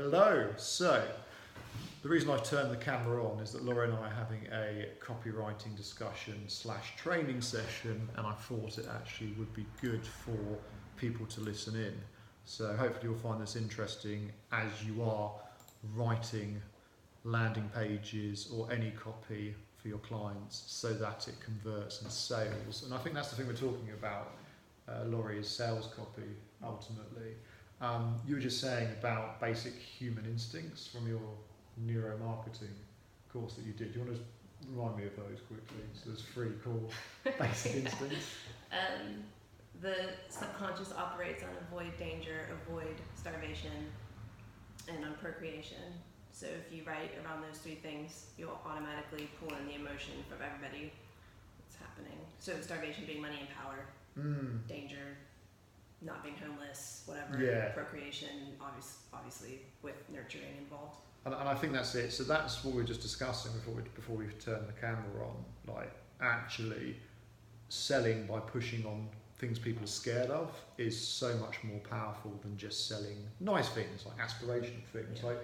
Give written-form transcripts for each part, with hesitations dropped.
Hello. So, the reason I've turned the camera on is that Laura and I are having a copywriting discussion / training session, and I thought it actually would be good for people to listen in. So hopefully you'll find this interesting as you are writing landing pages or any copy for your clients so that it converts in sales. And I think that's the thing we're talking about, Laurie, is sales copy ultimately. You were just saying about basic human instincts from your neuromarketing course that you did. Do you want to remind me of those quickly? So there's 3 core basic instincts. The subconscious operates on avoid danger, avoid starvation, and on procreation. So if you write around those 3 things, you'll automatically pull in the emotion from everybody that's happening. So starvation being money and power, danger, not being homeless, whatever, Yeah. procreation, obviously with nurturing involved. And I think that's it. So that's what we were just discussing before we turned the camera on. Like, actually selling by pushing on things people are scared of is so much more powerful than just selling nice things, like aspirational things. Yeah.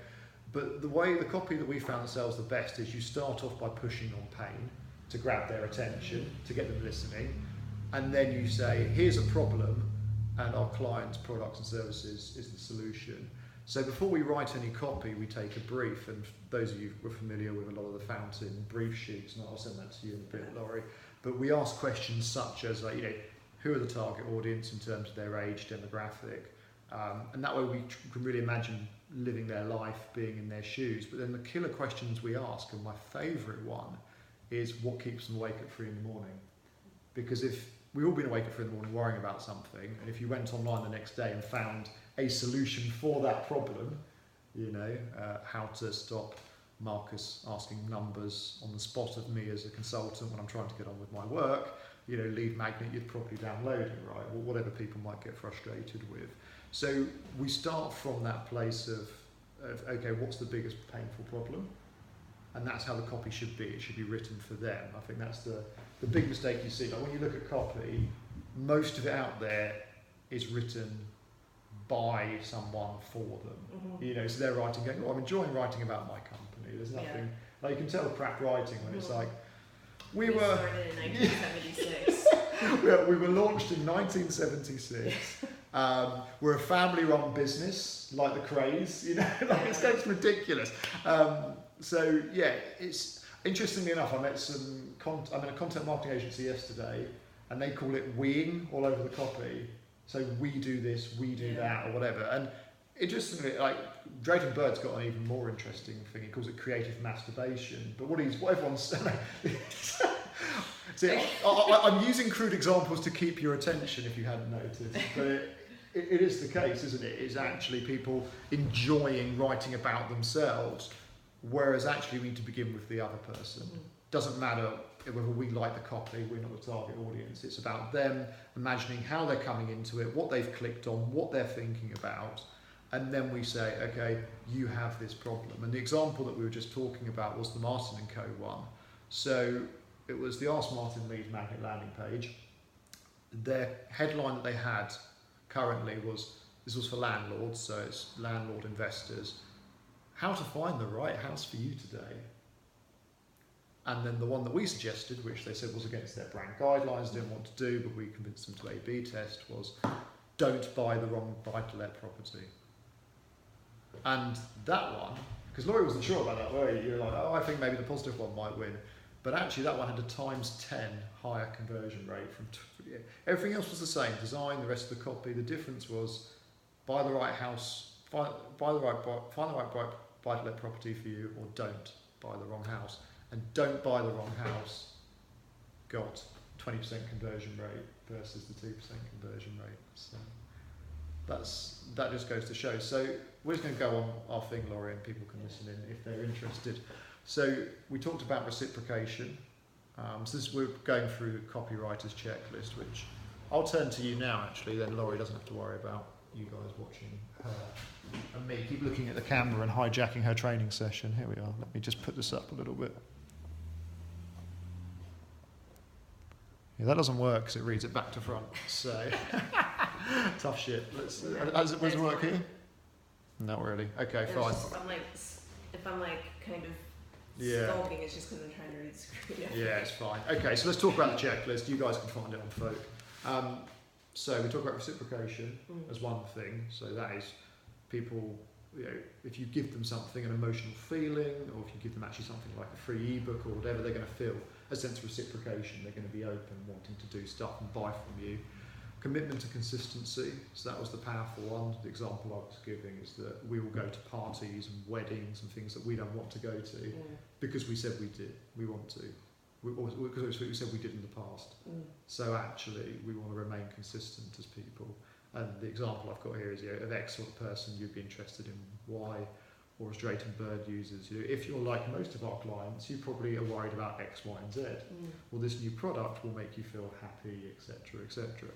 But the way the copy that we found ourselves the best is you start off by pushing on pain to grab their attention, to get them listening, and then you say, here's a problem, and our clients' products and services is the solution. So before we write any copy, we take a brief, and those of you who are familiar with a lot of the Fountain brief sheets, and I'll send that to you in a bit, Laurie, but we ask questions such as, who are the target audience in terms of their age, demographic, and that way we can really imagine living their life, being in their shoes. But then the killer questions we ask, and my favourite one, is what keeps them awake at 3 in the morning? Because if we've all been awake at 3 in the morning worrying about something, and if you went online the next day and found a solution for that problem, how to stop Marcus asking numbers on the spot of me as a consultant when I'm trying to get on with my work, lead magnet you'd probably download it, right? Or whatever people might get frustrated with. So we start from that place of okay, what's the biggest painful problem? And that's how the copy should be. It should be written for them. I think that's the big mistake you see. Like when you look at copy, most of it out there is written by someone for them. Mm-hmm. So they're writing going, I'm enjoying writing about my company. There's nothing, like you can tell crap writing when it's like, we were started in 1976. we were launched in 1976. We're a family-run business, like the Craze. It's ridiculous. So yeah, it's interestingly enough. I'm in a content marketing agency yesterday, and they call it weeing all over the copy. So we do this, we do that, or whatever. And interestingly, like Drayton Bird's got an even more interesting thing. He calls it creative masturbation. But what everyone's see, I'm using crude examples to keep your attention if you hadn't noticed. But it is the case, isn't it? It's actually people enjoying writing about themselves, whereas actually we need to begin with the other person. Doesn't matter whether we like the copy, we're not the target audience. It's about them imagining how they're coming into it, what they've clicked on, what they're thinking about, and then we say, okay, you have this problem. And the example that we were just talking about was the Martin & Co. one. So it was the Ask Martin lead magnet landing page. Their headline that they had currently this was for landlords, so it's landlord investors, how to find the right house for you today. And then the one that we suggested, which they said was against their brand guidelines, didn't want to do, but we convinced them to A/B test, was don't buy the wrong buy-to-let property. And that one, because Laurie wasn't sure about that, were you? You were like, I think maybe the positive one might win. But actually that one had a ×10 higher conversion rate. Everything else was the same, design, the rest of the copy. The difference was buy the right house, find the right buy-to-let property for you, or don't buy the wrong house. And don't buy the wrong house got 20% conversion rate versus the 2% conversion rate. So that just goes to show. So we're just going to go on our thing, Laurie, and people can listen in if they're interested. So we talked about reciprocation. So we're going through the copywriter's checklist, which I'll turn to you now, actually. Then Laurie doesn't have to worry about you guys watching her and me keep looking at the camera and hijacking her training session. Here we are. Let me just put this up a little bit. Yeah, that doesn't work because it reads it back to front. So tough shit. Does it work here? Not really. Okay, And fine. it's just, if I'm like kind of Yeah. stalking, it's just because I'm trying to read the script. Yeah, it's fine. Okay, so let's talk about the checklist. You guys can find it on Folk. So we talk about reciprocation as one thing. So that is people, if you give them something, an emotional feeling, or if you give them actually something like a free ebook or whatever, they're going to feel a sense of reciprocation. They're going to be open, wanting to do stuff and buy from you. Commitment to consistency. So that was the powerful one. The example I was giving is that we will go to parties and weddings and things that we don't want to go to because we said we did. We want to. Because we said we did in the past. So actually, we want to remain consistent as people. And the example I've got here is of X sort of person you'd be interested in Y, or as Drayton Bird uses, if you're like most of our clients, you probably are worried about X, Y, and Z. Well, this new product will make you feel happy, etc., etc.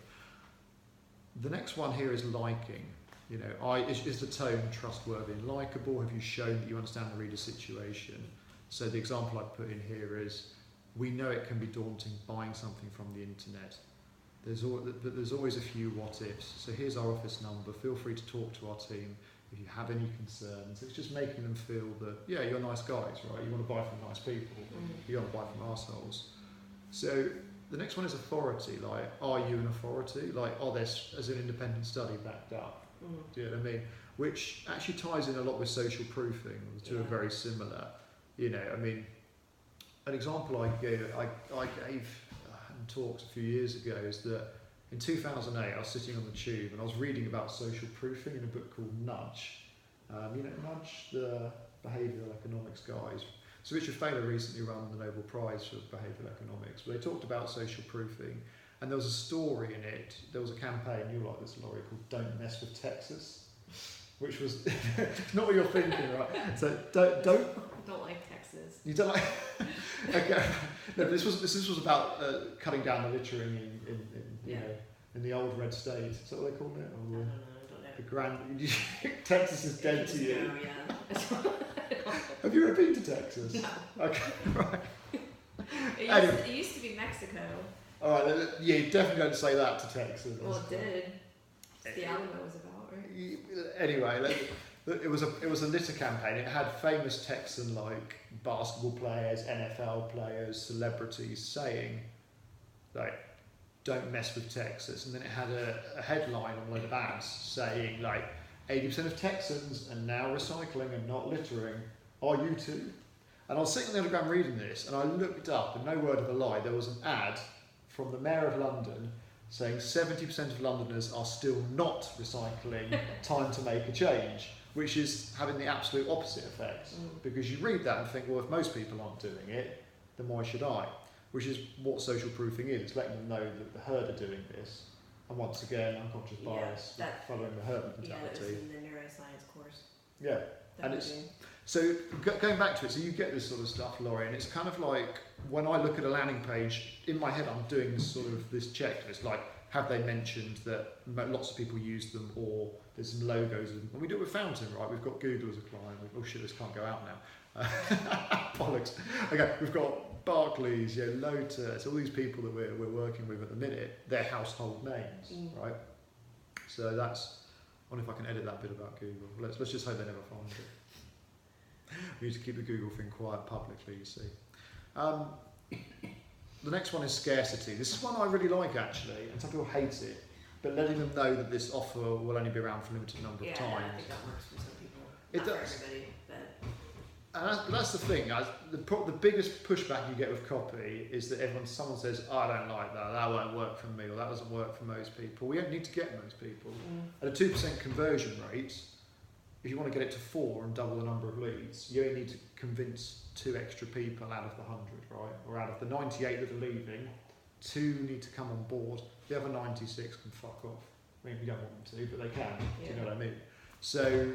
The next one here is liking. Is the tone trustworthy and likable? Have you shown that you understand the reader's situation? So the example I've put in here is, we know it can be daunting buying something from the internet. But there's always a few what ifs. So here's our office number. Feel free to talk to our team if you have any concerns. It's just making them feel that, yeah, you're nice guys, right? You want to buy from nice people. You don't want to buy from arseholes. So the next one is authority. Like, are you an authority? Like, this as an independent study backed up? Do you know what I mean? Which actually ties in a lot with social proofing. The two are very similar. An example I gave in talks a few years ago is that in 2008 I was sitting on the tube and I was reading about social proofing in a book called Nudge. Nudge, the behavioural economics guys. So Richard Thaler recently won the Nobel Prize for behavioural economics, but they talked about social proofing, and there was a story in it. There was a campaign, you like this, Laurie, called "Don't Mess with Texas," which was not what you're thinking, right? So don't like Texas. You don't like. Okay. No, but this was about cutting down the littering in the old red state. Is that what they call it? Or I don't know. The grand. Texas is dead to you. Yeah. Have you ever been to Texas? No. Okay, right. It used to be Mexico. All right. Yeah, you definitely don't say that to Texas. Well, it did. It's the Alamo was about, right? Anyway, it was a litter campaign. It had famous Texan basketball players, NFL players, celebrities saying, don't mess with Texas. And then it had a headline on a load of ads saying 80% of Texans are now recycling and not littering. Are you too? And I was sitting on the underground reading this, and I looked up, and no word of a lie, there was an ad from the Mayor of London saying 70% of Londoners are still not recycling, time to make a change, which is having the absolute opposite effect. Because you read that and think, well, if most people aren't doing it, then why should I? Which is what social proofing is, letting them know that the herd are doing this. And once again, unconscious bias, following the herd mentality. Yeah, that was in the neuroscience course. Yeah, and it's... So going back to it, so you get this sort of stuff, Laurie, and it's kind of like when I look at a landing page, in my head I'm doing this checklist, have they mentioned that lots of people use them, or there's some logos, and we do it with Fountain, right? We've got Google as a client. Oh shit, this can't go out now. Bollocks. Okay, we've got Barclays, Lotus, all these people that we're working with at the minute, they're household names, right? So that's, I wonder if I can edit that bit about Google. Let's just hope they never find it. We need to keep the Google thing quiet publicly, you see. The next one is scarcity. This is one I really like, actually, and some people hate it, but letting them know that this offer will only be around for a limited number of times. I think that works for some people. It Not does. For everybody, but... And that's the thing. The biggest pushback you get with copy is that someone says, I don't like that, that won't work for me, or that doesn't work for most people. We don't need to get most people. At a 2% conversion rate, if you want to get it to 4 and double the number of leads, you only need to convince 2 extra people out of the 100, right? Or out of the 98 that are leaving, 2 need to come on board. The other 96 can fuck off. I mean, we don't want them to, but they can. Do you know what I mean? So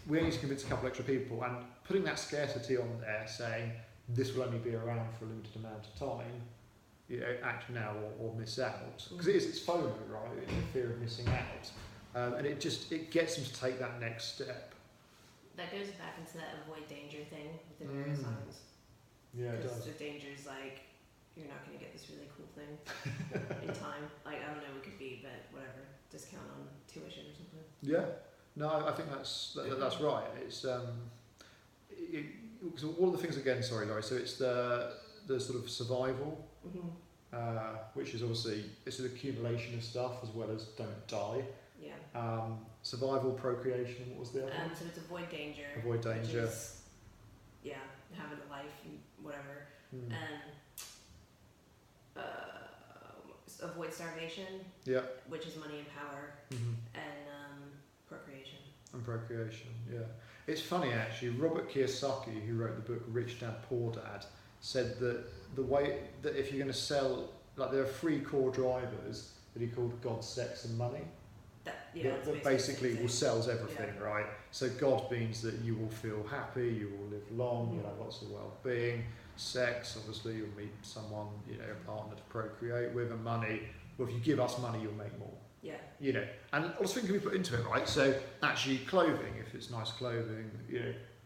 we only need to convince a couple extra people, and putting that scarcity on there, saying this will only be around for a limited amount of time, act now or miss out. Because it's FOMO, right? It's the fear of missing out. And it gets them to take that next step. That goes back into that avoid danger thing with the neuroscience. Yeah, it does. Because the danger is you're not going to get this really cool thing in time. I don't know what it could be, but whatever. Discount on tuition or something. Yeah. No, I think that's right. It's so all the things again. Sorry, Laurie. So it's the sort of survival, which is obviously it's an accumulation of stuff as well as don't die. Yeah. Survival, procreation. What was the other one? So it's avoid danger. Avoid danger. Which is, having a life and whatever. Avoid starvation. Yeah. Which is money and power. And procreation. And procreation. Yeah. It's funny actually. Robert Kiyosaki, who wrote the book Rich Dad Poor Dad, said that the way that if you're going to sell, like there are 3 core drivers that he called God, sex, and money. That basically will sells everything, right? So God means that you will feel happy, you will live long, you'll have lots of well-being. Sex, obviously, you'll meet someone, a partner to procreate with, and money. Well, if you give us money, you'll make more. Yeah. And lots of things can be put into it, right? So actually, clothing, if it's nice clothing,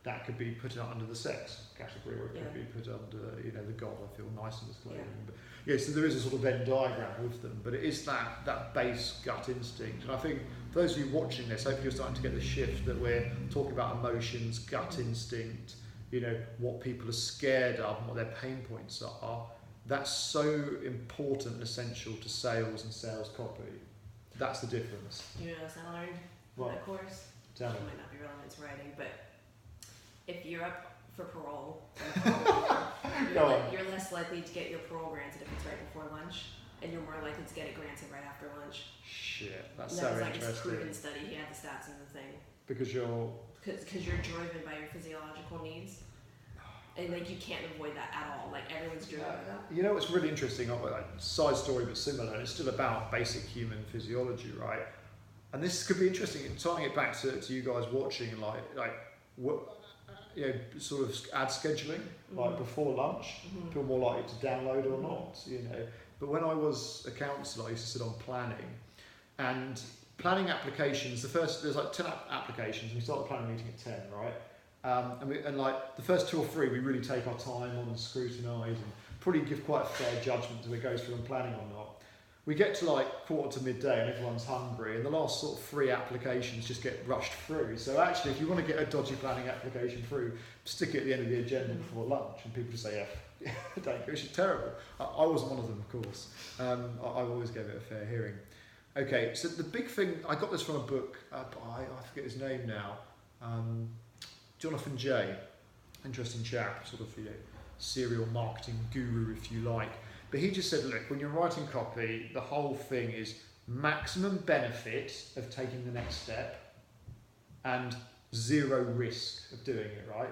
that could be put under the sex category, or it could be put under, the God, I feel nice in this clothing. Yeah. But so there is a sort of Venn diagram with them, but it is that base gut instinct. And I think for those of you watching this, hopefully you're starting to get the shift that we're talking about emotions, gut instinct, what people are scared of and what their pain points are. That's so important and essential to sales and sales copy. That's the difference. You know what else I learned from that course? Tell me. It might not be relevant to writing, but if you're up for parole, you're less likely to get your parole granted if it's right before lunch, and you're more likely to get it granted right after lunch. Shit, that's and so that was interesting. It's a proven study. He had the stats in the thing. Because you're driven by your physiological needs, and you can't avoid that at all. Everyone's driven by that. What's really interesting, side story but similar, and it's still about basic human physiology, right? And this could be interesting, tying it back to you guys watching, what, sort of ad scheduling, before lunch, people more likely to download or not, But when I was a counsellor, I used to sit on planning, and planning applications, there's 10 applications, and we start the planning meeting at 10, right? And the first 2 or 3 we really take our time on and scrutinise and probably give quite a fair judgment as it goes through on planning or not. We get to 1/4 to midday and everyone's hungry, and the last sort of 3 applications just get rushed through. So actually, if you want to get a dodgy planning application through, stick it at the end of the agenda before lunch, and people just say, yeah, thank you, which is terrible. I wasn't one of them, of course. I always gave it a fair hearing. Okay, so the big thing, I got this from a book, I forget his name now, Jonathan Jay, interesting chap, sort of serial marketing guru, if you like. But he just said, look, when you're writing copy, the whole thing is maximum benefit of taking the next step and 0 risk of doing it, right?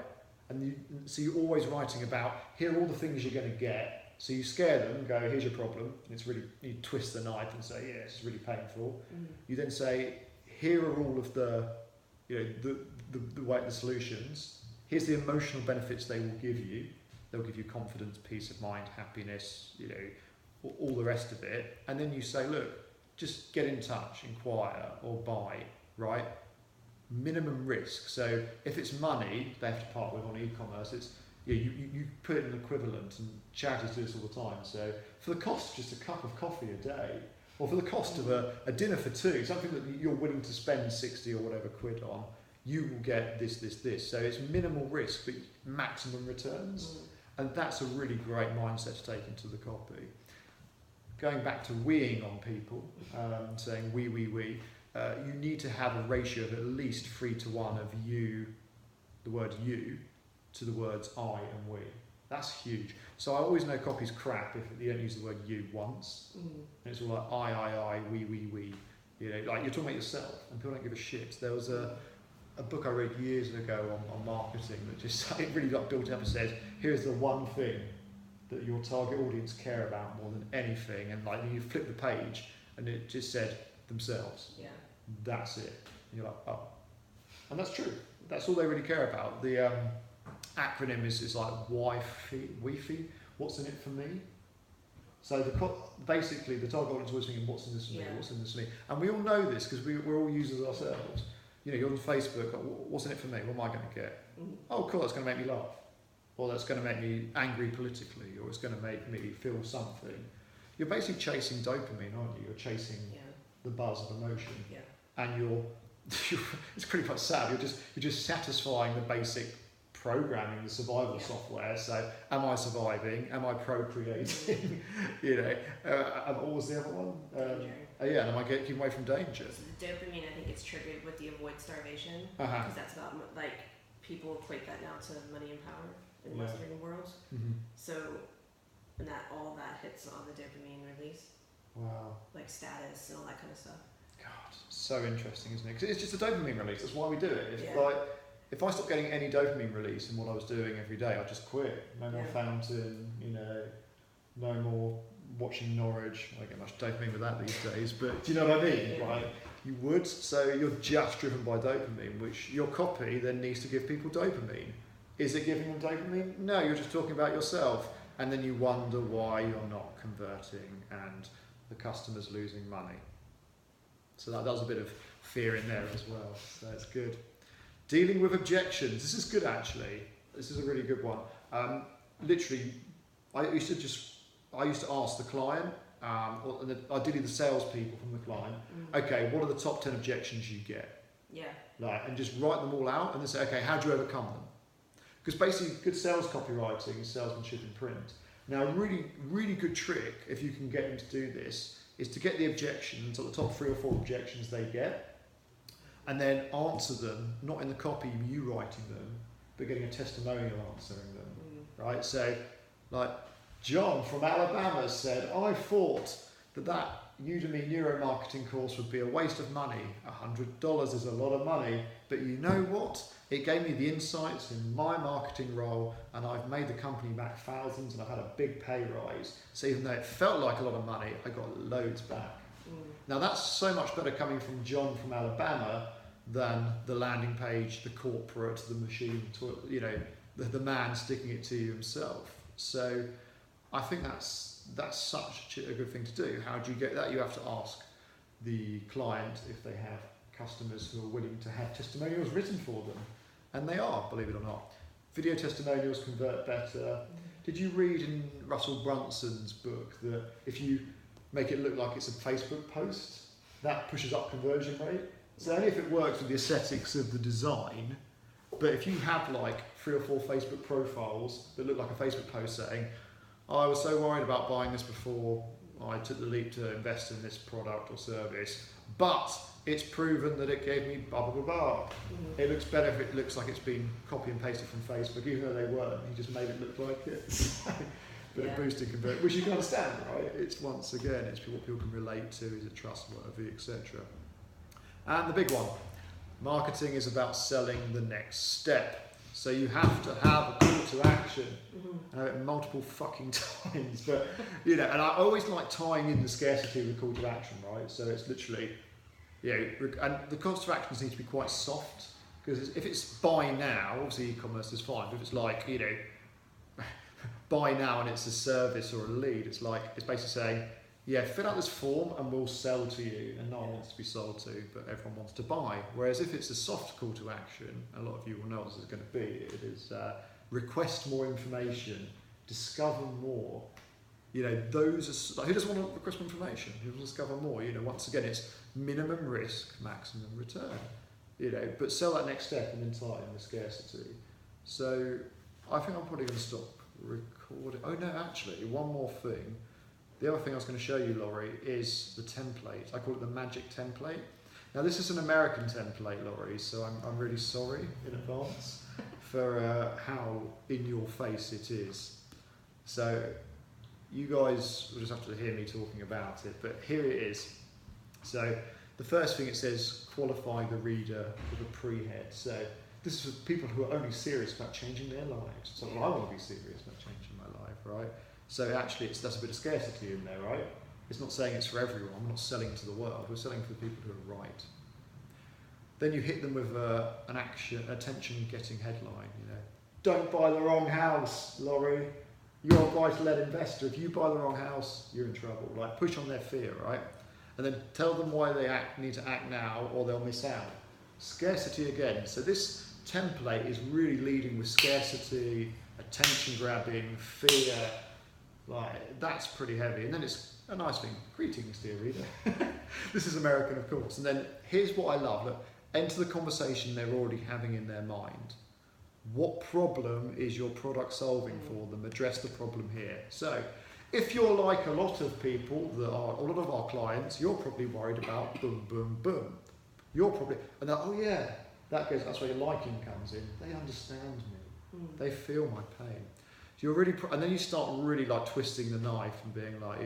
And so you're always writing about, here are all the things you're going to get. So you scare them and go, here's your problem. And it's really, you twist the knife and say, yeah, this is really painful. You then say, here are all of the solutions. Here's the emotional benefits they will give you. They'll give you confidence, peace of mind, happiness, all the rest of it. And then you say, look, just get in touch, inquire, or buy, right? Minimum risk. So if it's money they have to part with on e-commerce, it's you put in an equivalent, and charities do this all the time. So for the cost of just a cup of coffee a day, or for the cost of a dinner for 2, something that you're willing to spend 60 or whatever quid on, you will get this. So it's minimal risk, but maximum returns. And that's a really great mindset to take into the copy. Going back to weeing on people, saying we, you need to have a ratio of at least 3-to-1 of you, the word you, to the words I and we. That's huge. So I always know copy's crap if you don't use the word you once. And it's all like I, we. You're talking about yourself, and people don't give a shit. There was a book I read years ago on marketing that just it really got built up and said, here's the one thing that your target audience care about more than anything, and you flip the page and it just said themselves. Yeah. That's it. And you're like, oh. And that's true. That's all they really care about. The acronym is like WIFI, what's in it for me? So basically the target audience is thinking, what's in this for me, what's in this for me? And we all know this because we're all users ourselves. You're on Facebook, what's in it for me? What am I going to get? Oh, cool, that's going to make me laugh. Or that's going to make me angry politically, or it's going to make me feel something. You're basically chasing dopamine, aren't you? You're chasing the buzz of emotion. Yeah. And it's pretty much sad. You're just satisfying the basic programming, the survival software. So, am I surviving? Am I procreating? What was the other one? And am I keeping away from danger? So the dopamine, I think, it's triggered with the avoid starvation, because that's about, like, people equate that now to money and power in Western worlds. So, and that all that hits on the dopamine release. Wow. Like status and all that kind of stuff. God, so interesting, isn't it? Because it's just a dopamine release. That's why we do it. If I stopped getting any dopamine release in what I was doing every day, I'd just quit. No more Fountain, no more watching Norwich. I don't get much dopamine with that these days, but do you know what I mean? Right? You would. So you're just driven by dopamine, which your copy then needs to give people dopamine. Is it giving them dopamine? No, you're just talking about yourself. And then you wonder why you're not converting and the customer's losing money. So that was a bit of fear in there as well. So it's good. Dealing with objections. This is good, actually. This is a really good one. Literally, I used to ask the client, ideally the salespeople from the client, okay, what are the top 10 objections you get? And just write them all out and then say, okay, how do you overcome them? Because basically, good sales copywriting is salesmanship in print. Now, a really, really good trick, if you can get them to do this, is to get the objections, or the top 3 or 4 objections they get, and then answer them, not in the copy, you writing them, but getting a testimonial answering them, right? So, like, John from Alabama said, I thought that Udemy neuromarketing course would be a waste of money. $100 is a lot of money, but you know what? It gave me the insights in my marketing role, and I've made the company back thousands, and I've had a big pay rise. So even though it felt like a lot of money, I got loads back. Now that's so much better coming from John from Alabama than the landing page, the corporate, the machine, the man sticking it to you himself. So I think that's such a good thing to do. How do you get that? You have to ask the client if they have customers who are willing to have testimonials written for them. And they are, believe it or not. Video testimonials convert better. Did you read in Russell Brunson's book that if you make it look like it's a Facebook post, that pushes up conversion rate? So only if it works with the aesthetics of the design, but if you have like 3 or 4 Facebook profiles that look like a Facebook post saying, I was so worried about buying this before I took the leap to invest in this product or service, but it's proven that it gave me blah, blah, blah, blah. It looks better if it looks like it's been copy and pasted from Facebook, even though they weren't. He just made it look like it. But it boosted conversion, which you can understand, right? It's once again, it's what people can relate to, is it trustworthy, etc. And the big one, marketing is about selling the next step. So you have to have a call to action. I know it multiple fucking times, but and I always like tying in the scarcity with the call to action, right? So it's literally, and the calls to actions need to be quite soft, because if it's buy now, obviously e-commerce is fine, but if it's like, buy now and it's a service or a lead, it's basically saying, fill out this form and we'll sell to you, and no one wants to be sold to, but everyone wants to buy. Whereas if it's a soft call to action, a lot of you will know what this is going to be, it is request more information, discover more. Those are, who doesn't want to request more information? Who wants to discover more? Once again, it's minimum risk, maximum return. But sell that next step and then tie in the scarcity. So I think I'm probably going to stop recording. Oh no, actually, one more thing. The other thing I was going to show you, Laurie, is the template. I call it the magic template. Now this is an American template, Laurie, so I'm really sorry in advance for how in your face it is. So you guys will just have to hear me talking about it, but here it is. So the first thing it says, qualify the reader with a pre-head. So this is for people who are only serious about changing their lives. So I want to be serious about changing my life, right? So actually that's a bit of scarcity in there, right? It's not saying it's for everyone, we're not selling to the world, we're selling for the people who are right. Then you hit them with an attention-getting headline, Don't buy the wrong house, Laurie. You're a buy-to-let investor. If you buy the wrong house, you're in trouble. Like, push on their fear, right? And then tell them why they need to act now or they'll miss out. Scarcity again. So this template is really leading with scarcity, attention-grabbing, fear. Like, that's pretty heavy. And then it's a nice thing. Greetings, dear reader. This is American, of course. And then here's what I love. Look, enter the conversation they're already having in their mind. What problem is your product solving for them? Address the problem here. So, if you're like a lot of people that are, a lot of our clients, you're probably worried about boom, boom, boom. You're probably, and oh yeah, that's where your liking comes in. They understand me. They feel my pain. So you're really, and then you start really like twisting the knife and being like,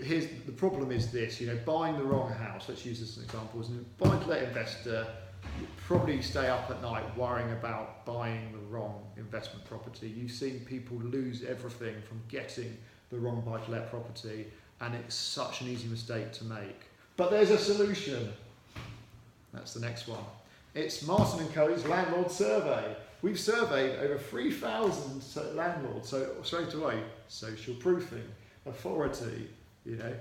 here's the problem is this, buying the wrong house. Let's use this as an example. As a buy-to-let investor, you probably stay up at night worrying about buying the wrong investment property. You've seen people lose everything from getting the wrong buy-to-let property, and it's such an easy mistake to make. But there's a solution. That's the next one. It's Martin & Co.'s landlord survey. We've surveyed over 3,000 landlords, so straight away, social proofing, authority, and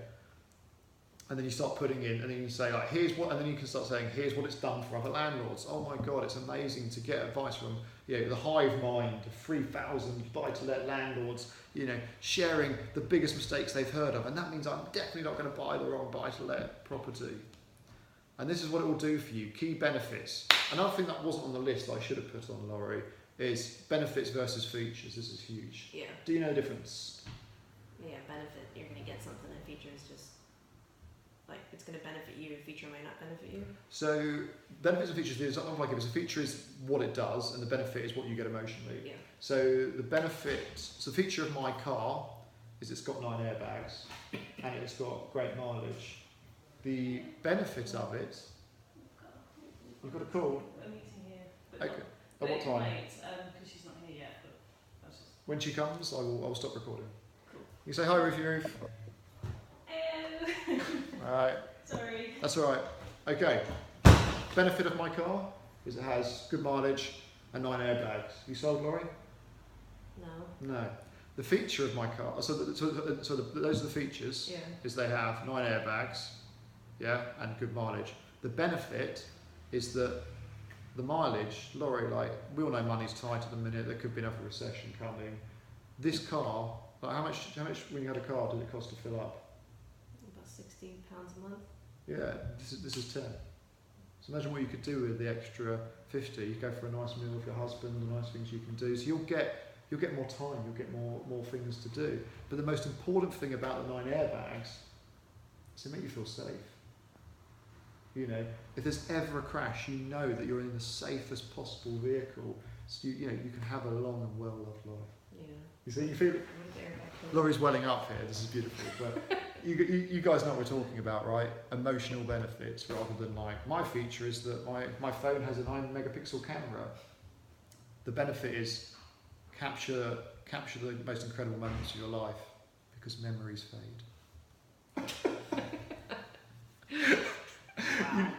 then you start putting in, and then you say like, here's what, and then you can start saying, here's what it's done for other landlords. Oh my God, it's amazing to get advice from the hive mind of 3,000 buy-to-let landlords, sharing the biggest mistakes they've heard of, and that means I'm definitely not going to buy the wrong buy-to-let property. And this is what it will do for you. Key benefits. Another thing that wasn't on the list that I should have put on, Laurie, is benefits versus features. This is huge. Yeah. Do you know the difference? Yeah, benefit, you're going to get something, and feature is just, like, it's going to benefit you, a feature might not benefit you. So, benefits and features, it's not like it. A feature is what it does, and the benefit is what you get emotionally. Yeah. So, the feature of my car is it's got 9 airbags, and it's got great mileage. The benefit of it, you've got a call. A meeting here. Okay. At what time? Because she's not here yet. But that's just... When she comes, I will stop recording. Cool. You say hi, Ruthie Ruth. Hello. All right. Sorry. That's all right. Okay. Benefit of my car is it has good mileage and 9 airbags. You sold, Laurie? No. No. The feature of my car. So those are the features. Yeah. Is they have 9 airbags. Yeah, and good mileage. The benefit is that the mileage, Laurie, like, we all know money's tight at the minute, there could be another recession coming. This car, like, how much when you had a car did it cost to fill up? About £16 a month. Yeah, this is 10. So imagine what you could do with the extra 50. You go for a nice meal with your husband, the nice things you can do. So you'll get more time, you'll get more things to do. But the most important thing about the 9 airbags is to make you feel safe. If there's ever a crash, you know that you're in the safest possible vehicle, so you can have a long and well-loved life. Yeah. You see, you feel it. Laurie's welling up here. This is beautiful, but you guys know what we're talking about, right? Emotional benefits rather than like my feature is that my phone has a 9 megapixel camera. The benefit is capture the most incredible moments of your life because memories fade. Wow.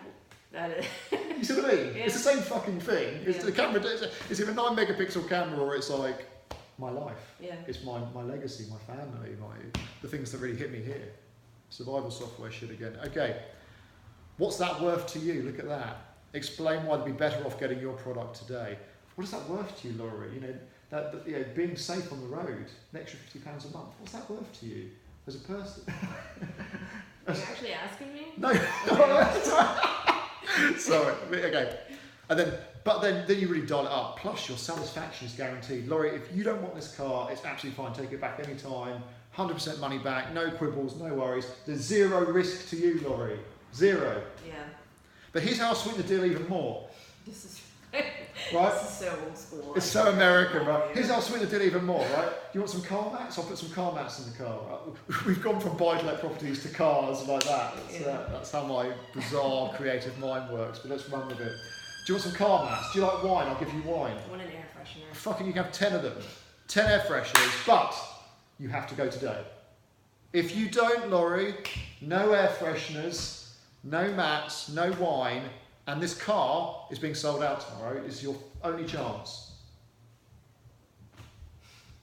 That is. You see what I mean? Yeah. It's the same fucking thing. It's Yeah. the camera. It's either a 9 megapixel camera or it's like my life. Yeah. It's my legacy, my family, the things that really hit me here. Survival software shit again. Okay, what's that worth to you? Look at that. Explain why they'd be better off getting your product today. What is that worth to you, Laurie? That being safe on the road, an extra £50 a month. What's that worth to you as a person? Are you actually asking me? No. Sorry. Okay. But then you really dial it up. Plus, your satisfaction is guaranteed. Laurie, if you don't want this car, it's absolutely fine. Take it back any time. 100% money back. No quibbles. No worries. There's zero risk to you, Laurie. Zero. Yeah. But here's how I'll sweeten the deal even more. This is Right? This is so old school. It's so American, right? Here's how I'll sweeten the deal even more, right? You want some car mats? I'll put some car mats in the car. Right? We've gone from buy-to-let properties to cars like that. That's how my bizarre creative mind works. But let's run with it. Do you want some car mats? Do you like wine? I'll give you wine. I want an air freshener. Fucking, you can have 10 of them. 10 air fresheners, but you have to go today. If you don't, Laurie, no air fresheners, no mats, no wine, and this car is being sold out tomorrow. It's your only chance.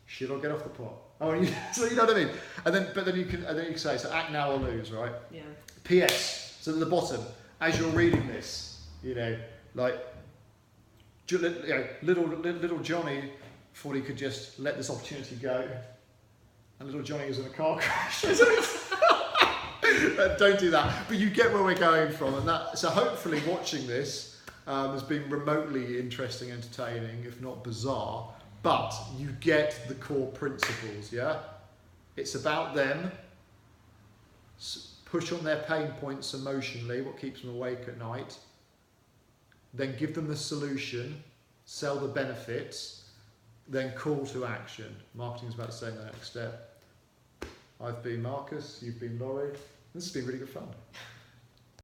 Should I get off the pot? Oh, so you know what I mean? But then you can say, so act now or lose, right? Yeah. P.S. So at the bottom, as you're reading this, little Johnny thought he could just let this opportunity go, and little Johnny was in a car crash. Don't do that. But you get where we're going from, and that. So hopefully, watching this has been remotely interesting, entertaining, if not bizarre. But you get the core principles. Yeah, it's about them. Push on their pain points emotionally, what keeps them awake at night. Then give them the solution, sell the benefits, then call to action. Marketing is about saying the next step. I've been Marcus, you've been Laurie. This has been really good fun.